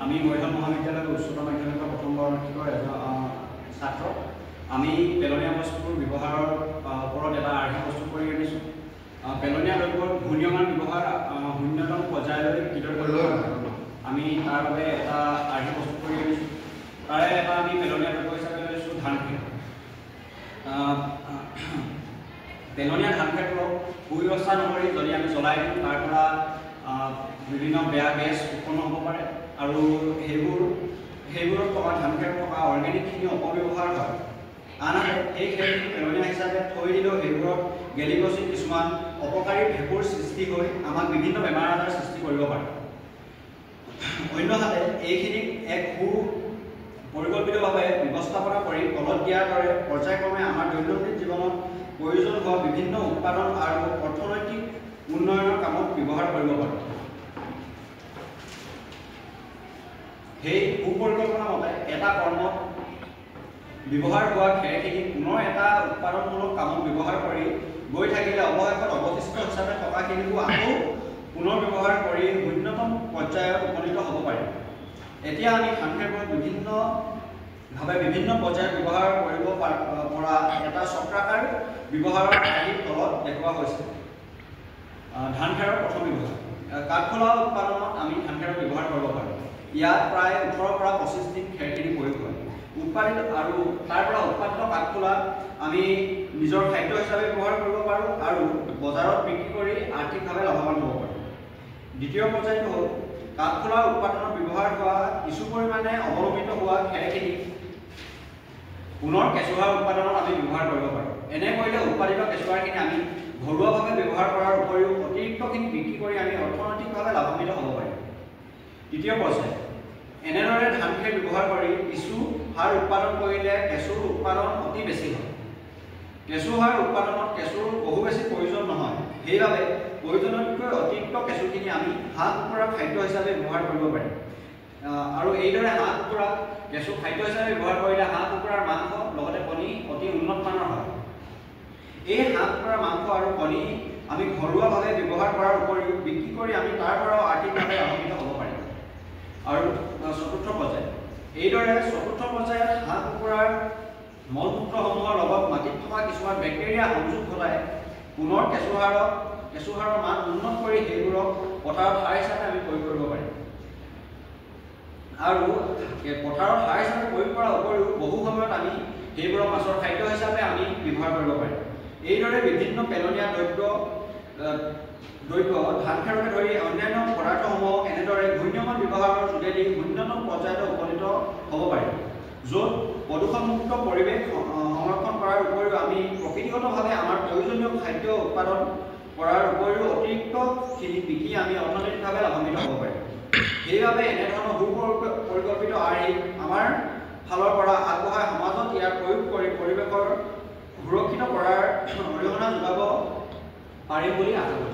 আমি মৰিধান মহাবিদ্যালয়ৰ উচ্চতৰ মাধ্যমিকৰ প্ৰথম বৰ্ষৰ ছাত্ৰ। আমি পেলনীয়া বস্তুৰ ব্যৱহাৰৰ ওপৰত এটা আৰ্হি প্ৰস্তুত কৰি আনিছোঁ। পেলনীয়া দ্ৰব্যৰ ঘূৰ্ণীয়মান ব্যৱহাৰ শূন্যতম পৰ্যায়লৈ কিদৰে কৰিব পাৰোঁ, আমি তাৰ বাবে এটা আৰ্হি প্ৰস্তুত কৰি আনিছোঁ। তাৰে এটা আমি পেলনীয়া দ্ৰব্য হিচাপে লৈছোঁ ধান খেৰ। পেলনীয়া ধান খেৰবোৰক সুব্যৱস্থা নকৰি যদি আমি জ্বলাই দিওঁ তাৰ পৰা বিভিন্ন বেয়া গেছ উৎপন্ন হ'ব পাৰে আৰু সেইবোৰত থকা ধান খেৰত থকা অৰ্গেনিকখিনি অপব্যৱহাৰ হয়। আনহাতে সেই খেৰখিনি পেলনীয়া হিচাপে থৈ দিলেও সেইবোৰত গেলি পচি কিছুমান অপকাৰী ভেঁকুৰ সৃষ্টি হৈ আমাক বিভিন্ন বেমাৰ আজাৰ সৃষ্টি কৰিব পাৰে। অন্যহাতে এইখিনিক এক পৰিকল্পিতভাৱে ব্যৱস্থাপনা কৰি তলত দিয়াৰ দৰে পৰ্যায়ক্ৰমে আমাৰ দৈনন্দিন জীৱনত প্ৰয়োজন হোৱা বিভিন্ন উৎপাদন আৰু অৰ্থনৈতিক উন্নয়নৰ কামত ব্যৱহাৰ কৰিব পাৰোঁ। সেই সুপৰিকল্পনা মতে এটা কৰ্মত ব্যৱহাৰ হোৱা খেৰখিনি পুনৰ এটা উৎপাদনমূলক কামত ব্যৱহাৰ কৰি গৈ থাকিলে অৱশেষত অৱশিষ্ট হিচাপে থকাখিনিকো আকৌ পুনৰ ব্যৱহাৰ কৰি শূন্যতম পৰ্যায়ত উপনীত হ'ব পাৰিম। এতিয়া আমি ধান খেৰবোৰক বিভিন্নভাৱে বিভিন্ন পৰ্যায়ত ব্যৱহাৰ কৰিব পৰা এটা চক্ৰাকাৰ ব্যৱহাৰৰ আৰ্হিৰ তলত দেখুওৱা হৈছে। ধান খেৰৰ প্ৰথম ব্যৱহাৰ। কাঠফুলা উৎপাদনত আমি ধান খেৰৰ ব্যৱহাৰ কৰিব পাৰোঁ। ইয়াত প্ৰায় 18 পৰা 25 দিন খেৰখিনি প্ৰয়োগ হয়। উৎপাদিত আৰু তাৰ পৰা উৎপাদিত কাঠফুলা আমি নিজৰ খাদ্য হিচাপে ব্যৱহাৰ কৰিব পাৰোঁ আৰু বজাৰত বিক্ৰী কৰি আৰ্থিকভাৱে লাভৱান হ'ব পাৰোঁ। দ্বিতীয় পৰ্যায়টো হ'ল কাঠফুলা উৎপাদনত ব্যৱহাৰ হোৱা কিছু পৰিমাণে অৱলম্বিত হোৱা খেৰখিনি পুনৰ কেঁচুসাৰ উৎপাদনত আমি ব্যৱহাৰ কৰিব পাৰোঁ। এনে কৰিলে উৎপাদিত কেঁচুসাৰখিনি আমি ঘৰুৱাভাৱে ব্যৱহাৰ কৰাৰ উপৰিও অতিৰিক্তখিনি বিক্ৰী কৰি আমি অৰ্থনৈতিকভাৱে লাভান্বিত হ'ব পাৰিম। তৃতীয় পৰ্যায়। এনেদৰে ধান খেৰ ব্যৱহাৰ কৰি কিছু সাৰ উৎপাদন কৰিলে কেঁচুৰ উৎপাদন অতি বেছি হয়। কেঁচু সাৰ উৎপাদনত কেঁচুৰ বহু বেছি প্ৰয়োজন নহয়। সেইবাবে প্ৰয়োজনতকৈ অতিৰিক্ত কেঁচুখিনি আমি হাঁহ কুকুৰাৰ খাদ্য হিচাপে ব্যৱহাৰ কৰিব পাৰিম। আৰু এইদৰে হাঁহ কুকুৰা কেঁচু খাদ্য হিচাপে ব্যৱহাৰ কৰিলে হাঁহ কুকুৰাৰ মাংস লগতে কণী অতি উন্নত মানৰ হয়। এই হাঁহ কুকুৰাৰ মাংস আৰু কণী আমি ঘৰুৱাভাৱে ব্যৱহাৰ কৰাৰ উপৰিও বিক্ৰী কৰি আমি তাৰ পৰাও আৰ্থিকভাৱে লাভান্বিত হ'ব পাৰিম। আৰু চতুৰ্থ পৰ্যায়। এইদৰে চতুৰ্থ পৰ্যায়ত হাঁহ কুকুৰাৰ মলমূত্ৰসমূহৰ লগত মাটিত থকা কিছুমান বেক্টেৰিয়া সংযোগ ঘটাই পুনৰ কেঁচুসাৰৰ মান উন্নত কৰি সেইবোৰক পথাৰত সাৰ হিচাপে আমি প্ৰয়োগ কৰিব পাৰিম। আৰু পথাৰত সাৰ হিচাপে প্ৰয়োগ কৰাৰ উপৰিও বহু সময়ত আমি সেইবোৰক মাছৰ খাদ্য হিচাপে আমি ব্যৱহাৰ কৰিব পাৰিম। এইদৰে বিভিন্ন পেলনীয়া দ্ৰব্য ধান খেৰকে ধৰি অন্যান্য পদাৰ্থসমূহ এনেদৰে ঘূৰ্ণীয়মান ব্যৱহাৰৰ যোগেদি শূন্যতম পৰ্যায়লৈ উপনীত হ'ব পাৰিম, য'ত প্ৰদূষণমুক্ত পৰিৱেশ সংৰক্ষণ কৰাৰ উপৰিও আমি প্ৰকৃতিগতভাৱে আমাৰ প্ৰয়োজনীয় খাদ্য উৎপাদন কৰাৰ উপৰিও অতিৰিক্তখিনি বিকি আমি অৰ্থনৈতিকভাৱে লাভান্বিত হ'ব পাৰিম। সেইবাবে এনেধৰণৰ সুপৰিকল্পিত আৰ্হি আমাৰ ফালৰ পৰা আগবঢ়াই সমাজত ইয়াৰ প্ৰয়োগ কৰি পৰিৱেশৰ সুৰক্ষিত কৰাৰ অৰিহণা যোগাব পাৰিম বুলি আশা কৰোঁ।